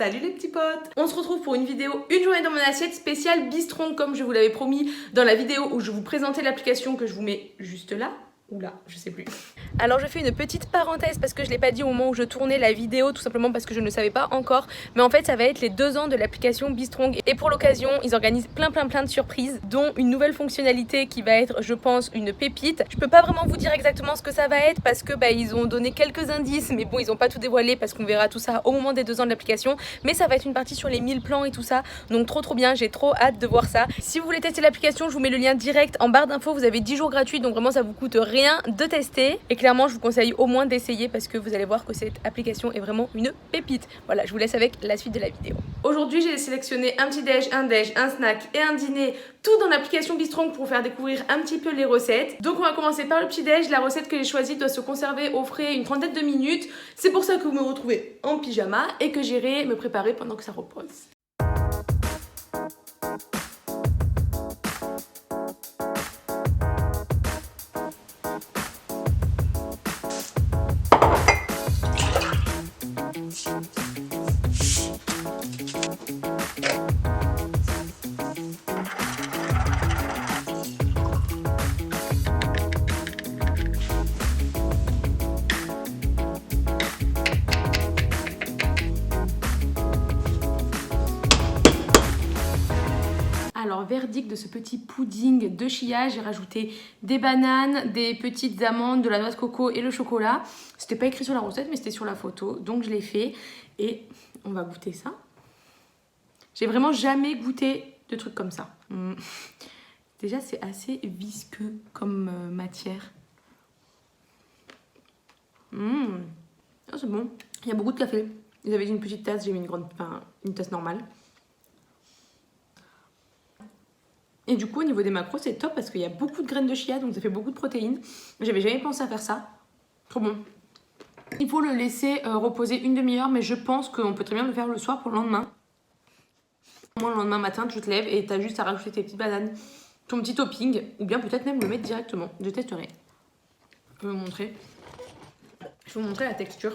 Salut les petits potes! On se retrouve pour une vidéo Une journée dans mon assiette spéciale Bistron comme je vous l'avais promis dans la vidéo où je vous présentais l'application que je vous mets juste là. Oula, je sais plus. Alors je fais une petite parenthèse parce que je ne l'ai pas dit au moment où je tournais la vidéo, tout simplement parce que je ne le savais pas encore. Mais en fait ça va être les 2 ans de l'application Bistrong. Et pour l'occasion, ils organisent plein de surprises, dont une nouvelle fonctionnalité qui va être, je pense, une pépite. Je peux pas vraiment vous dire exactement ce que ça va être parce que ils ont donné quelques indices, mais bon, ils ont pas tout dévoilé parce qu'on verra tout ça au moment des 2 ans de l'application. Mais ça va être une partie sur les 1000 plans et tout ça. Donc trop bien, j'ai trop hâte de voir ça. Si vous voulez tester l'application, je vous mets le lien direct en barre d'infos. Vous avez 10 jours gratuits, donc vraiment ça vous coûte rien de tester. Et clairement, je vous conseille au moins d'essayer parce que vous allez voir que cette application est vraiment une pépite. Voilà, je vous laisse avec la suite de la vidéo. Aujourd'hui, j'ai sélectionné un petit déj, un snack et un dîner, tout dans l'application Bistrong pour vous faire découvrir un petit peu les recettes. Donc on va commencer par le petit déj. La recette que j'ai choisie doit se conserver au frais une trentaine de minutes. C'est pour ça que vous me retrouvez en pyjama et que j'irai me préparer pendant que ça repose. Alors, verdict de ce petit pudding de chia, j'ai rajouté des bananes, des petites amandes, de la noix de coco et le chocolat. C'était pas écrit sur la recette, mais c'était sur la photo, donc je l'ai fait. Et on va goûter ça. J'ai vraiment jamais goûté de trucs comme ça. Déjà, c'est assez visqueux comme matière. Oh, c'est bon. Il y a beaucoup de café. Ils avaient dit une petite tasse, j'ai mis une tasse normale. Et du coup, au niveau des macros, c'est top parce qu'il y a beaucoup de graines de chia, donc ça fait beaucoup de protéines. J'avais jamais pensé à faire ça. Trop bon. Il faut le laisser reposer une demi-heure, mais je pense qu'on peut très bien le faire le soir pour le lendemain. Moi, le lendemain matin, tu te lèves et tu as juste à rajouter tes petites bananes, ton petit topping, ou bien peut-être même le mettre directement. Je testerai. Je vais vous montrer. Je vais vous montrer la texture.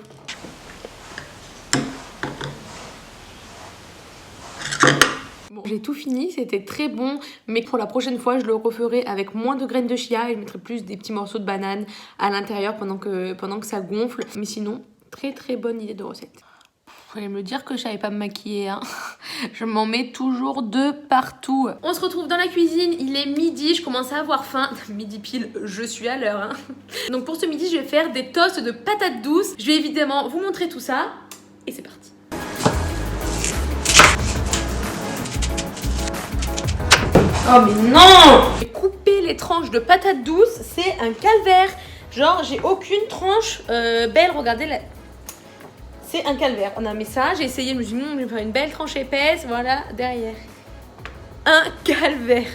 Bon, j'ai tout fini, c'était très bon, mais pour la prochaine fois, je le referai avec moins de graines de chia et je mettrai plus des petits morceaux de banane à l'intérieur pendant que ça gonfle. Mais sinon, très bonne idée de recette. Vous allez me dire que je savais pas me maquiller, hein. Je m'en mets toujours de partout. On se retrouve dans la cuisine, il est midi, je commence à avoir faim. Midi pile, je suis à l'heure, hein. Donc pour ce midi, je vais faire des toasts de patates douces. Je vais évidemment vous montrer tout ça et c'est parti. Oh mais non! Couper les tranches de patates douces, c'est un calvaire. Genre, j'ai aucune tranche belle, regardez là. C'est un calvaire. On a mis ça, j'ai essayé, je me suis dit, je vais faire une belle tranche épaisse, voilà, derrière. Un calvaire.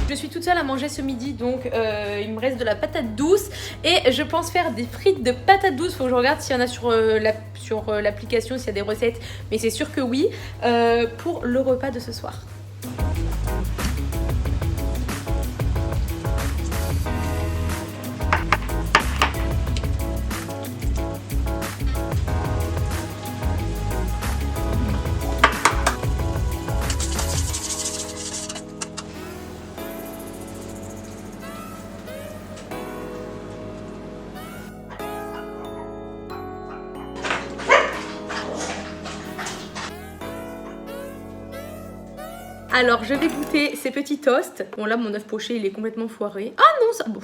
Je suis toute seule à manger ce midi, donc il me reste de la patate douce et je pense faire des frites de patates douces. Faut que je regarde s'il y en a sur l'application, s'il y a des recettes, mais c'est sûr que oui, pour le repas de ce soir. Alors, je vais goûter ces petits toasts. Bon, là, mon œuf poché, il est complètement foiré. Ah non, ça... Bon.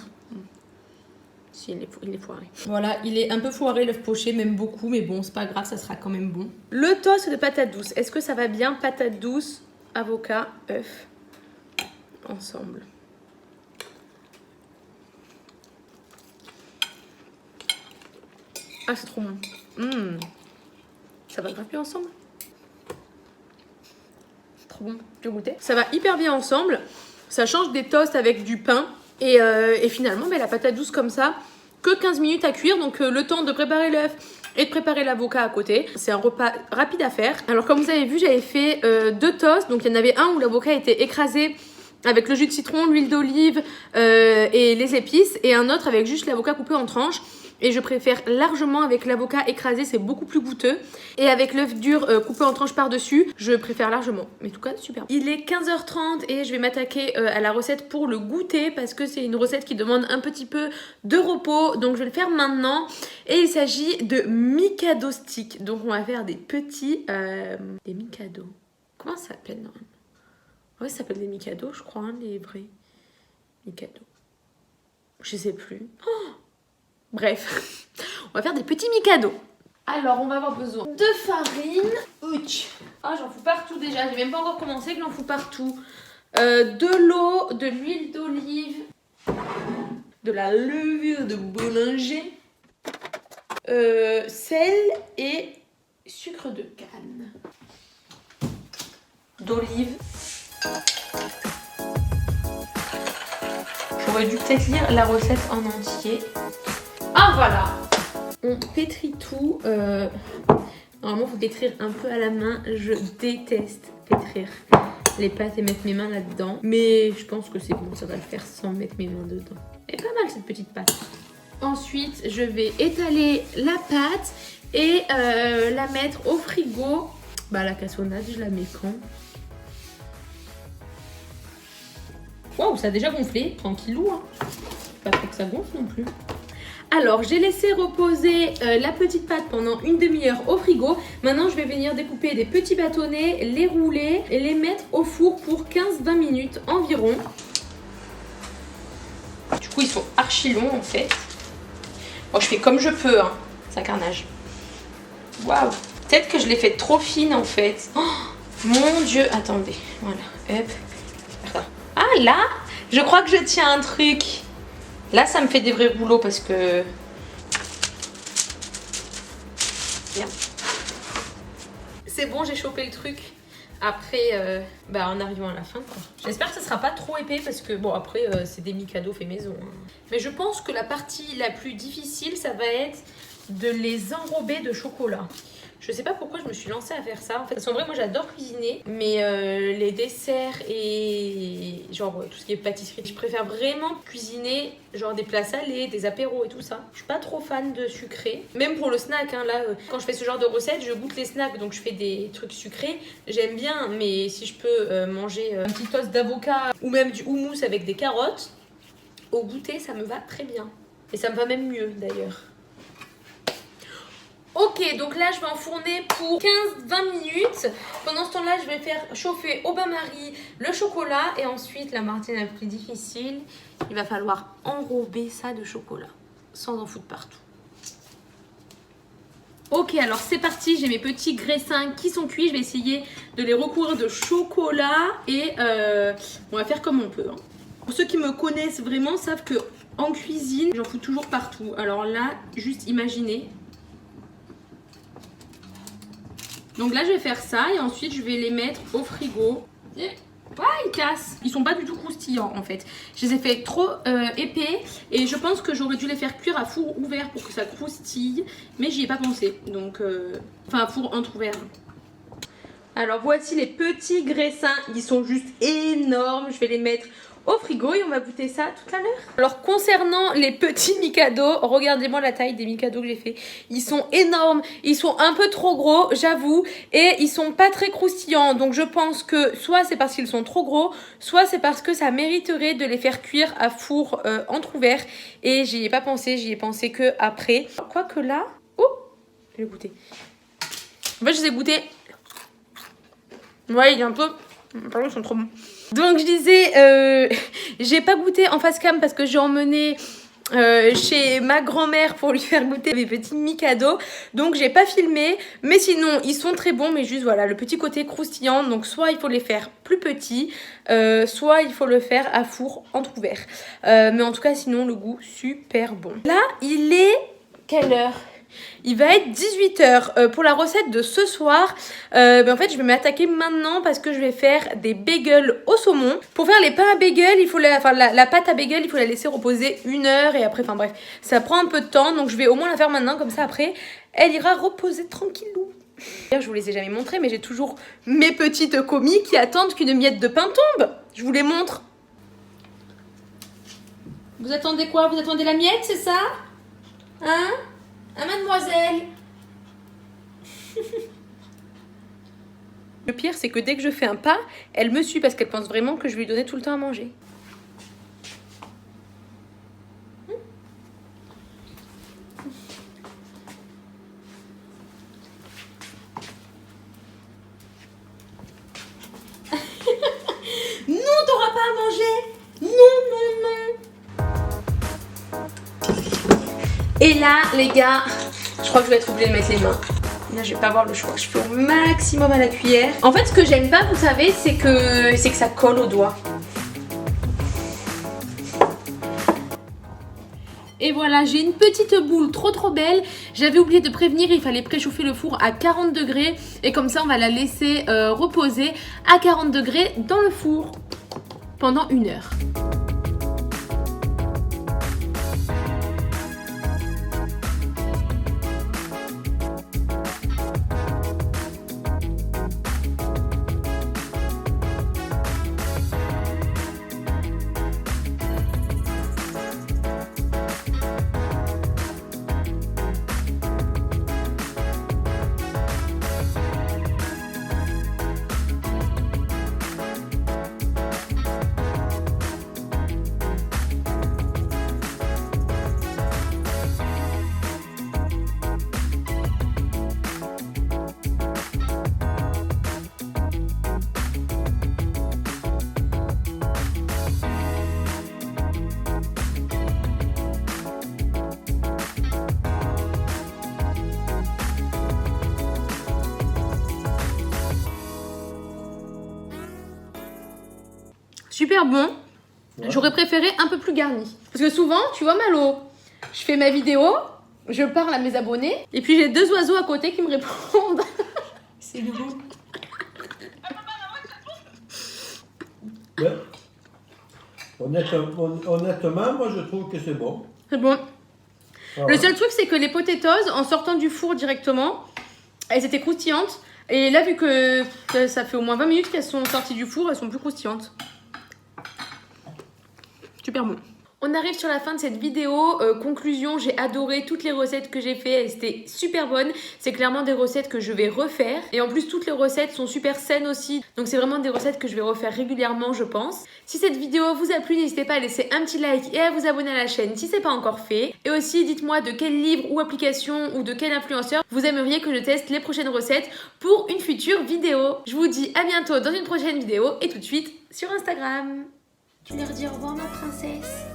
Si, il est foiré. Voilà, il est un peu foiré, l'œuf poché, même beaucoup. Mais bon, c'est pas grave, ça sera quand même bon. Le toast de patates douces. Est-ce que ça va bien? Patates douces, avocat, œuf, ensemble. Ah, c'est trop bon. Ça va grave bien ensemble. Trop bon, tu veux goûter? Ça va hyper bien ensemble. Ça change des toasts avec du pain. Et finalement, la patate douce comme ça, que 15 minutes à cuire. Donc le temps de préparer l'œuf et de préparer l'avocat à côté. C'est un repas rapide à faire. Alors comme vous avez vu, j'avais fait 2 toasts. Donc il y en avait un où l'avocat était écrasé avec le jus de citron, l'huile d'olive et les épices. Et un autre avec juste l'avocat coupé en tranches. et je préfère largement avec l'avocat écrasé, c'est beaucoup plus goûteux. Et avec l'œuf dur coupé en tranches par-dessus, je préfère largement. Mais en tout cas, super. Il est 15h30 et je vais m'attaquer à la recette pour le goûter parce que c'est une recette qui demande un petit peu de repos. Donc je vais le faire maintenant. Et il s'agit de Mikado Stick. Donc on va faire des petits... des Mikado. Comment ça s'appelle normalement? Ouais, ça s'appelle des Mikado, je crois, hein, les vrais. Mikado. Je sais plus. Oh, bref, on va faire des petits Mikado. Alors, on va avoir besoin de farine. Ouch. Ah, j'en fous partout déjà. J'ai même pas encore commencé que j'en fous partout. De l'eau, de l'huile d'olive, de la levure de boulanger, sel et sucre de canne. D'olive. J'aurais dû peut-être lire la recette en entier. Ah voilà. On pétrit tout. Normalement, il faut pétrir un peu à la main. Je déteste pétrir les pâtes et mettre mes mains là-dedans. Mais je pense que c'est bon, ça va le faire sans mettre mes mains dedans. Elle est pas mal cette petite pâte. Ensuite, je vais étaler la pâte et la mettre au frigo. Bah la cassonade, je la mets quand? Waouh, ça a déjà gonflé, tranquillou. Hein. Pas trop que ça gonfle non plus. Alors, j'ai laissé reposer la petite pâte pendant une demi-heure au frigo. Maintenant, je vais venir découper des petits bâtonnets, les rouler et les mettre au four pour 15-20 minutes environ. Du coup, ils sont archi longs en fait. Bon, je fais comme je peux, hein. C'est un carnage. Waouh. Peut-être que je l'ai fait trop fine en fait. Oh, mon Dieu. Attendez. Voilà. Hop. Ah là, je crois que je tiens un truc. Là, ça me fait des vrais boulots parce que... Bien. C'est bon, j'ai chopé le truc. Après, en arrivant à la fin, quoi. J'espère que ça sera pas trop épais parce que, bon, après, c'est des Mikado fait maison. Hein. Mais je pense que la partie la plus difficile, ça va être de les enrober de chocolat. Je sais pas pourquoi je me suis lancée à faire ça. En fait, en vrai, moi j'adore cuisiner, mais les desserts et genre tout ce qui est pâtisserie, je préfère vraiment cuisiner genre des plats salés, des apéros et tout ça. Je suis pas trop fan de sucré. Même pour le snack, hein, là, quand je fais ce genre de recettes, je goûte les snacks, donc je fais des trucs sucrés. J'aime bien, mais si je peux manger un petit toast d'avocat ou même du houmous avec des carottes, au goûter, ça me va très bien. Et ça me va même mieux d'ailleurs. Ok, donc là je vais enfourner pour 15-20 minutes. Pendant ce temps-là, je vais faire chauffer au bain-marie le chocolat. Et ensuite, la partie la plus difficile, il va falloir enrober ça de chocolat. Sans en foutre partout. Ok, alors c'est parti, j'ai mes petits graissins qui sont cuits. Je vais essayer de les recouvrir de chocolat. Et on va faire comme on peut. Hein. Pour ceux qui me connaissent vraiment, savent que en cuisine, j'en fous toujours partout. Alors là, juste imaginez. Donc là, je vais faire ça et ensuite, je vais les mettre au frigo. Et... ouais, ils cassent. Ils sont pas du tout croustillants en fait. Je les ai fait trop épais et je pense que j'aurais dû les faire cuire à four ouvert pour que ça croustille. Mais j'y ai pas pensé. Donc, enfin, à four entrouvert. Alors, voici les petits graissins. Ils sont juste énormes. Je vais les mettre au frigo et on va goûter ça tout à l'heure. Alors concernant les petits Mikado, regardez-moi la taille des Mikado que j'ai fait. Ils sont énormes, ils sont un peu trop gros, j'avoue, et ils sont pas très croustillants. Donc je pense que soit c'est parce qu'ils sont trop gros, soit c'est parce que ça mériterait de les faire cuire à four entrouvert. Et j'y ai pas pensé, j'y ai pensé que après. Quoique là, oh, je vais goûter. En fait, je les ai goûtés. Ouais, il est un peu... pardon, ils sont trop bons. Donc je disais, j'ai pas goûté en face cam parce que j'ai emmené chez ma grand-mère pour lui faire goûter mes petits Mikado. Donc j'ai pas filmé, mais sinon ils sont très bons, mais juste voilà, le petit côté croustillant. Donc soit il faut les faire plus petits, soit il faut le faire à four entrouvert. Mais en tout cas sinon le goût super bon. Là il est quelle heure ? Il va être 18h. Pour la recette de ce soir, en fait je vais m'attaquer maintenant parce que je vais faire des bagels au saumon. Pour faire les pains à bagels, il faut la pâte à bagels, il faut la laisser reposer 1 heure et après, enfin bref, ça prend un peu de temps. Donc je vais au moins la faire maintenant, comme ça après, elle ira reposer tranquillou. Je vous les ai jamais montrés, mais j'ai toujours mes petites commis qui attendent qu'une miette de pain tombe. Je vous les montre. Vous attendez quoi? Vous attendez la miette, c'est ça? Hein? Hein, mademoiselle? Le pire, c'est que dès que je fais un pas, elle me suit parce qu'elle pense vraiment que je lui donnais tout le temps à manger. Non, t'auras pas à manger. Non, non, non. Et là, les gars, je crois que je vais être obligée de mettre les mains. Là, je vais pas avoir le choix. Je fais au maximum à la cuillère. En fait, ce que j'aime pas, vous savez, c'est que ça colle aux doigts. Et voilà, j'ai une petite boule trop belle. J'avais oublié de prévenir, il fallait préchauffer le four à 40 degrés. Et comme ça, on va la laisser reposer à 40 degrés dans le four pendant 1 heure. Super bon. Ouais. J'aurais préféré un peu plus garni. Parce que souvent, tu vois Malo, je fais ma vidéo, je parle à mes abonnés, et puis j'ai 2 oiseaux à côté qui me répondent. C'est bon. Ouais. Honnêtement, moi je trouve que c'est bon. C'est bon. Ah Le seul truc, c'est que les potatoes, en sortant du four directement, elles étaient croustillantes. Et là, vu que ça fait au moins 20 minutes qu'elles sont sorties du four, elles sont plus croustillantes. Super bon. On arrive sur la fin de cette vidéo. Conclusion, j'ai adoré toutes les recettes que j'ai faites. Elles étaient super bonnes. C'est clairement des recettes que je vais refaire. Et en plus, toutes les recettes sont super saines aussi. Donc c'est vraiment des recettes que je vais refaire régulièrement, je pense. Si cette vidéo vous a plu, n'hésitez pas à laisser un petit like et à vous abonner à la chaîne si ce n'est pas encore fait. Et aussi, dites-moi de quel livre ou application ou de quel influenceur vous aimeriez que je teste les prochaines recettes pour une future vidéo. Je vous dis à bientôt dans une prochaine vidéo et tout de suite sur Instagram. Tu leur dis au revoir ma princesse.